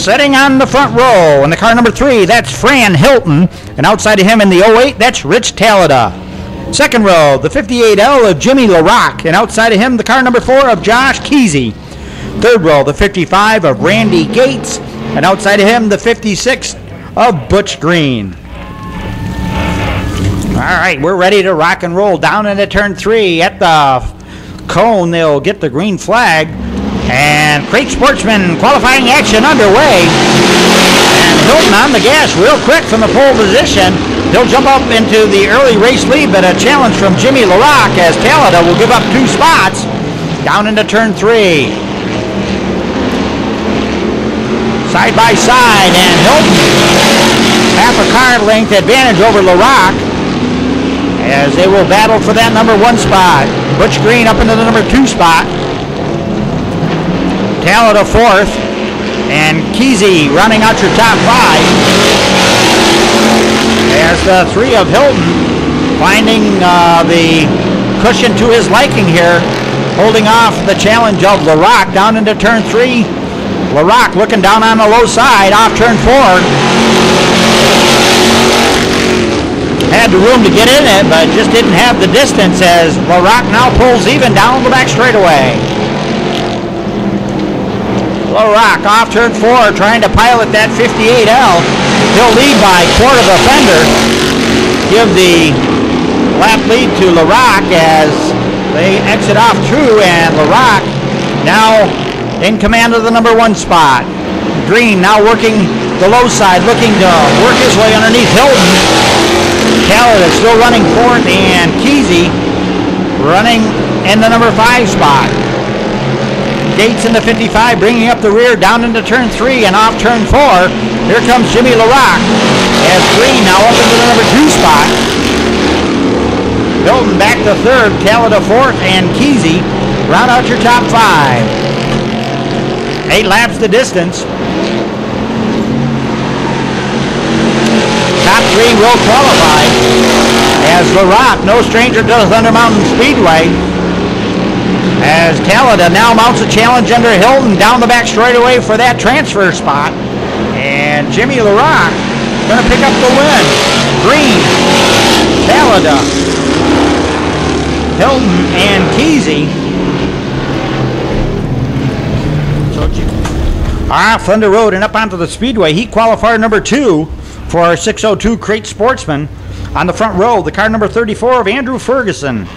Sitting on the front row in the car number 3, that's Fran Hilton. And outside of him in the 08, that's Rich Talada. Second row, the 58L of Jimmy LaRock. And outside of him, the car number 4 of Josh Kesey. Third row, the 55 of Randy Gates. And outside of him, the 56 of Butch Green. All right, we're ready to rock and roll down into turn 3. At the cone, they'll get the green flag. And Crate Sportsman qualifying action underway. And Hilton on the gas real quick from the pole position. He'll jump up into the early race lead, but a challenge from Jimmy LaRock as Talada will give up 2 spots down into turn 3. Side by side, and Hilton half a car length advantage over LaRock as they will battle for that number 1 spot. Butch Green up into the number 2 spot. Talada 4th, and Kesey running out your top 5. As the 3 of Hilton finding the cushion to his liking here, holding off the challenge of LaRock down into turn 3. LaRock looking down on the low side off turn 4. Had the room to get in it, but just didn't have the distance as LaRock now pulls even down the back straightaway. LaRock off turn 4 trying to pilot that 58L. He'll lead by quarter of a fender. Give the lap lead to LaRock as they exit off 2, and LaRock now in command of the number 1 spot. Green now working the low side, looking to work his way underneath Hilton. Talada still running 4th, and Kesey running in the number 5 spot. Gates in the 55 bringing up the rear down into turn 3 and off turn 4. Here comes Jimmy LaRock as Green now up into the number 2 spot. Hilton back to 3rd, Talada 4th, and Kesey round out your top 5. 8 laps the distance. Top 3 will qualify as LaRock, no stranger to the Thunder Mountain Speedway. As Talada now mounts a challenge under Hilton down the back straightaway for that transfer spot. And Jimmy LaRock going to pick up the win. Green, Talada, Hilton, and Kesey. Off Thunder Road and up onto the Speedway. Heat qualifier number 2 for our 602 Crate Sportsman. On the front row, the car number 34 of Andrew Ferguson.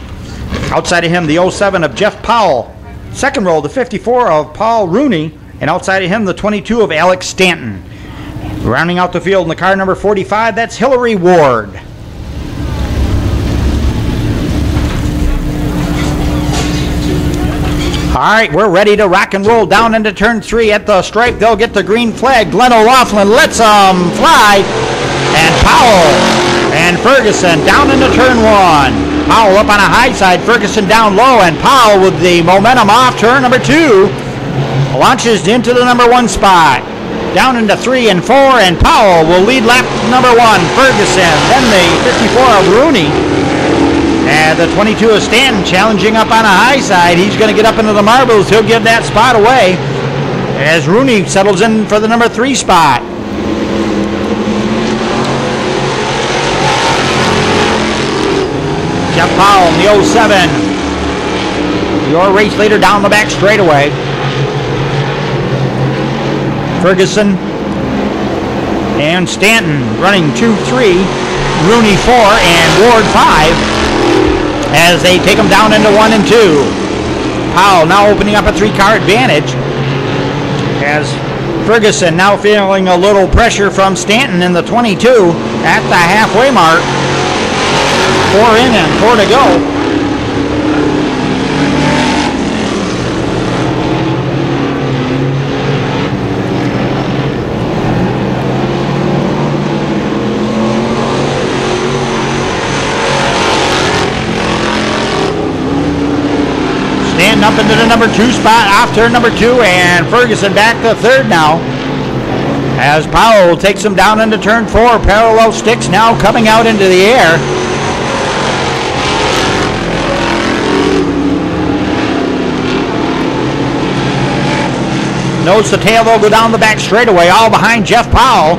Outside of him, the 07 of Jeff Powell. Second row, the 54 of Paul Rooney. And outside of him, the 22 of Alex Stanton. Rounding out the field in the car number 45, that's Hillary Ward. All right, we're ready to rock and roll down into turn 3 at the stripe. They'll get the green flag. Glenn O'Loughlin lets them fly. And Powell and Ferguson down into turn 1. Powell up on a high side, Ferguson down low, and Powell with the momentum off turn number 2 launches into the number 1 spot. Down into 3 and 4, and Powell will lead lap number 1. Ferguson, then the 54 of Rooney. And the 22 of Stanton challenging up on a high side. He's going to get up into the marbles. He'll give that spot away as Rooney settles in for the number 3 spot. Jeff Powell in the 07. Your race leader down the back straightaway. Ferguson and Stanton running 2-3. Rooney 4 and Ward 5 as they take them down into 1 and 2. Powell now opening up a 3-car advantage as Ferguson now feeling a little pressure from Stanton in the 22 at the halfway mark. 4 in and 4 to go. Stanton up into the number 2 spot, off turn number 2, and Ferguson back to 3rd now. As Powell takes him down into turn 4, parallel sticks now coming out into the air. Nose to tail, they'll go down the back straightaway, all behind Jeff Powell.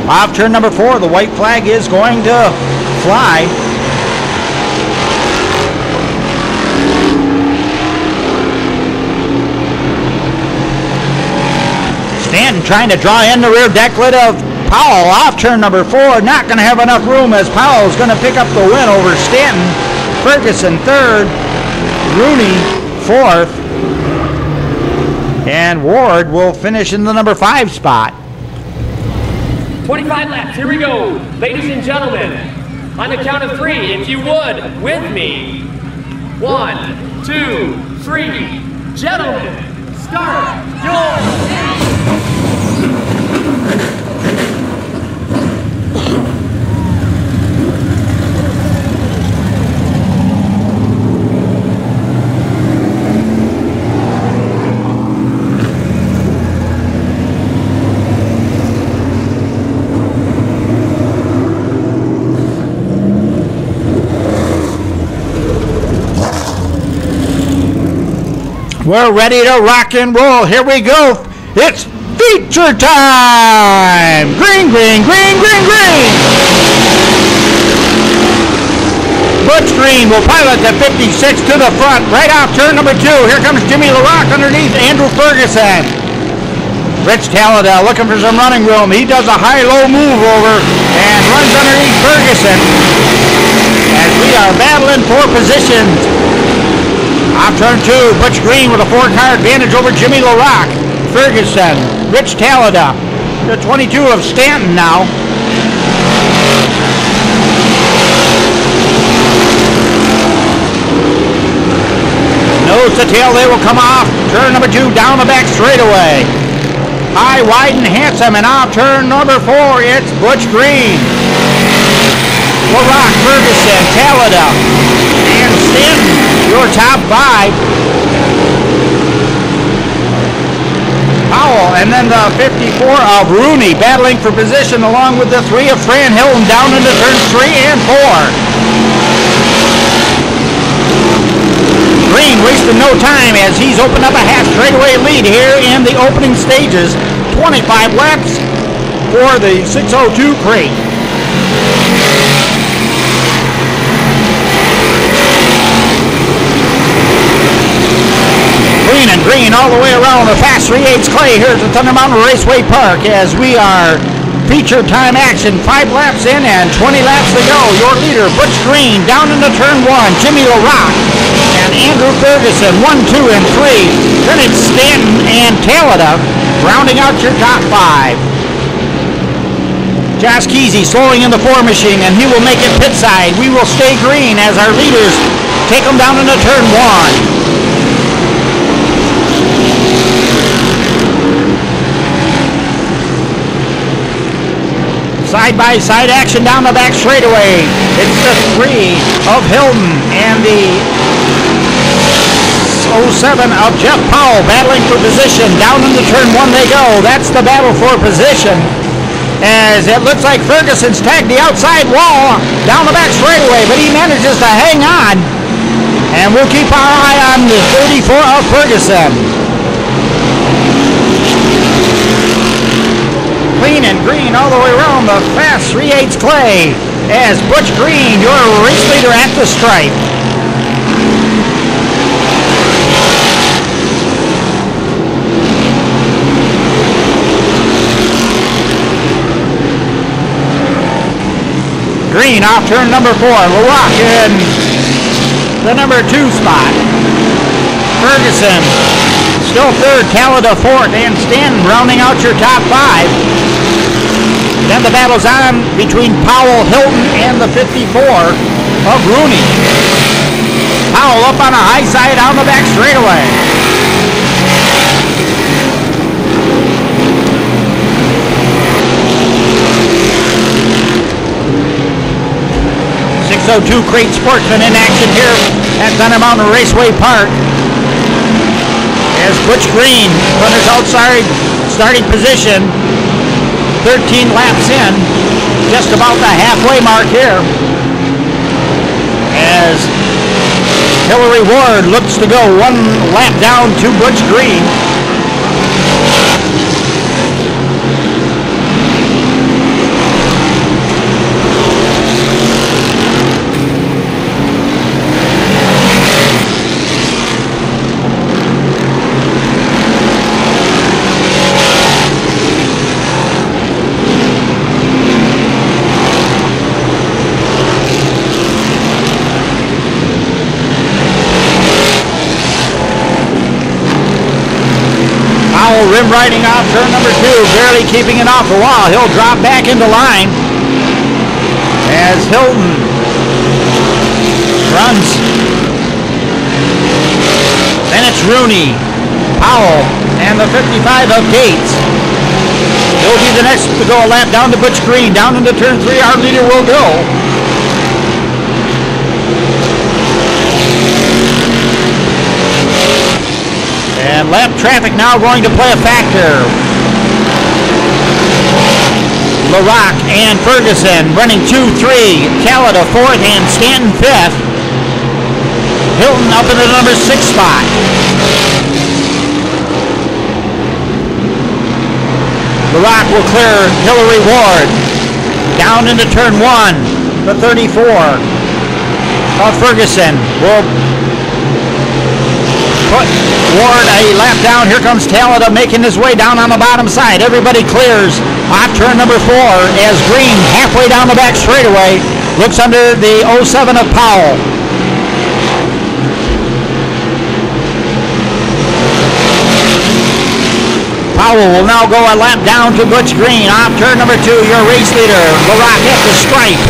Off turn number 4, the white flag is going to fly. Stanton trying to draw in the rear decklet of Powell. Off turn number 4, not going to have enough room as Powell is going to pick up the win over Stanton. Ferguson 3rd, Rooney 4th, and Ward will finish in the number 5 spot. 25 laps, here we go. Ladies and gentlemen, on the count of 3, if you would, with me. 1, 2, 3. Gentlemen, start your... We're ready to rock and roll. Here we go. It's feature time. Green, green, green, green, green. Butch Green will pilot the 56 to the front. Right off turn number 2. Here comes Jimmy LaRock underneath Andrew Ferguson. Rich Tallada looking for some running room. He does a high-low move over and runs underneath Ferguson as we are battling for positions. Off turn 2, Butch Green with a 4-car advantage over Jimmy LaRock. Ferguson, Rich Tallada, the 22 of Stanton now. Nose to tail, they will come off. Turn number 2, down the back straightaway. High, wide, and handsome, and off turn number 4, it's Butch Green. LaRock, Ferguson, Tallada, and Stanton, your top 5. Powell, and then the 54 of Rooney battling for position along with the 3 of Fran Hilton down into turns 3 and 4. Green wasting no time as he's opened up a half straightaway lead here in the opening stages. 25 laps for the 602 crate. Green and green all the way around the fast 3/8 clay here at the Thunder Mountain Raceway Park as we are feature time action. 5 laps in and 20 laps to go. Your leader, Butch Green, down into turn 1. Jimmy LaRock and Andrew Ferguson, 1, 2, and 3. Then it's Stanton and Tallada rounding out your top 5. Josh Kesey slowing in the 4 machine, and he will make it pit side. We will stay green as our leaders take them down into turn 1. Side-by-side action down the back straightaway. It's the 3 of Hilton and the 07 of Jeff Powell battling for position. Down into turn 1 they go. That's the battle for position. As it looks like Ferguson's tagged the outside wall down the back straightaway, but he manages to hang on. And we'll keep our eye on the 34 of Ferguson. Clean and green all the way around the fast 3/8 clay as Butch Green, your race leader at the stripe. Green off turn number 4. LaRock in the number 2 spot. Ferguson still 3rd, Tallada 4th, and Stanton rounding out your top 5. Then the battle's on between Powell, Hilton, and the 54 of Rooney. Powell up on a high side on the back straightaway. .602 Crate Sportsman in action here at Thunder Mountain Raceway Park. As Butch Green runners outside starting position, 13 laps in, just about the halfway mark here. As Hillary Ward looks to go 1 lap down to Butch Green. Powell rim riding off turn number 2, barely keeping it off the wall. He'll drop back into line as Hilton runs. Then it's Rooney, Powell, and the 55 of Gates. He'll be the next to go a lap down to Butch Green. Down into turn 3, our leader will go. And lap traffic now going to play a factor. LaRock and Ferguson running 2-3. Callada 4th and Stanton 5th. Hilton up in the number 6 spot. LaRock will clear Hillary Ward. Down into turn 1, the 34 of Ferguson will put Ward a lap down. Here comes Callada making his way down on the bottom side. Everybody clears off turn number 4 as Green halfway down the back straightaway looks under the 07 of Powell. Powell will now go a lap down to Butch Green off turn number 2. Your race leader, LaRock at the stripe.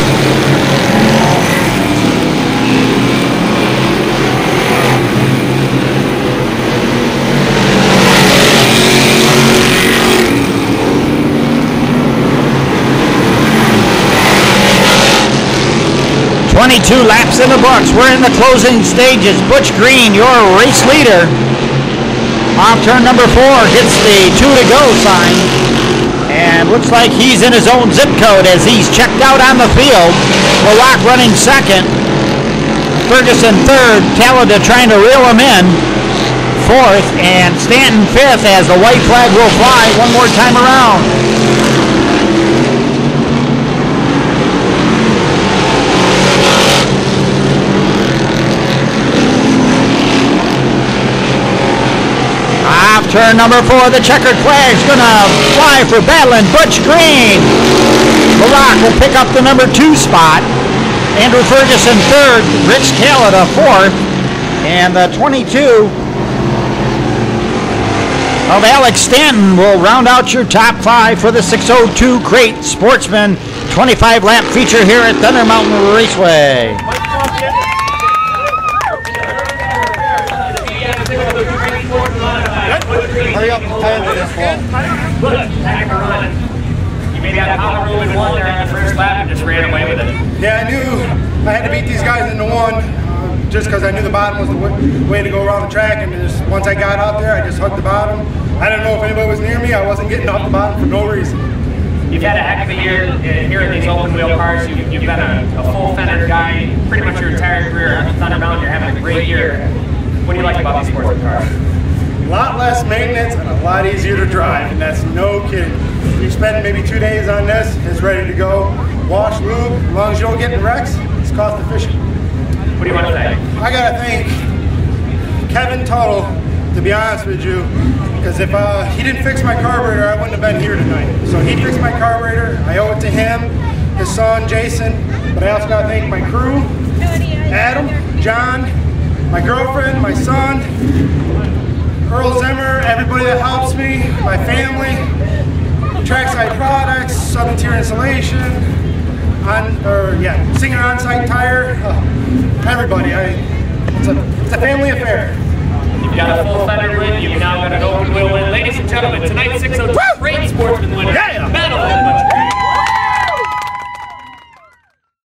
"22 laps in the books. We're in the closing stages. Butch Green, your race leader, off turn number 4, gets the 2 to go sign. And looks like he's in his own zip code as he's checked out on the field. LaRock running 2nd. Ferguson 3rd. Callada trying to reel him in 4th. And Stanton 5th as the white flag will fly one more time around. Off turn number 4, the checkered flag's gonna fly for battling Butch Green. LaRock will pick up the number 2 spot. Andrew Ferguson 3rd, Rich Callada 4th, and the 22 of Alex Stanton will round out your top 5 for the 602 Crate Sportsman 25 lap feature here at Thunder Mountain Raceway. Hurry up and time for this ball. Look, back and run. You maybe had power room in 1 there on the first lap and just ran away with it. Yeah, I knew I had to beat these guys into 1 just because I knew the bottom was the way to go around the track, and just once I got out there, I just hugged the bottom. I didn't know if anybody was near me. I wasn't getting off the bottom for no reason. You've had a heck of a year here in these open wheel cars. You've been a full fender guy pretty much your entire career. On Thunder Mountain, you're having a great year. What do you like about these sports cars? A lot less maintenance and a lot easier to drive, and that's no kidding. You spend maybe 2 days on this, it's ready to go. Wash, lube, as long as you don't get in wrecks, it's cost efficient. What do you want to thank? I gotta thank Kevin Tuttle, to be honest with you, because if he didn't fix my carburetor, I wouldn't have been here tonight. So he fixed my carburetor, I owe it to him, his son Jason, but I also gotta thank my crew, Adam, John, my girlfriend, my son, Earl Zimmer, everybody that helps me, my family, Trackside Products, Southern Tier Insulation, Singer On-Site Tire, everybody. It's a family affair. You've got a full fender win, you've now got an open wheel win. Ladies and gentlemen, tonight's 602 Crate Sportsman winner, Battle of the Butch Green.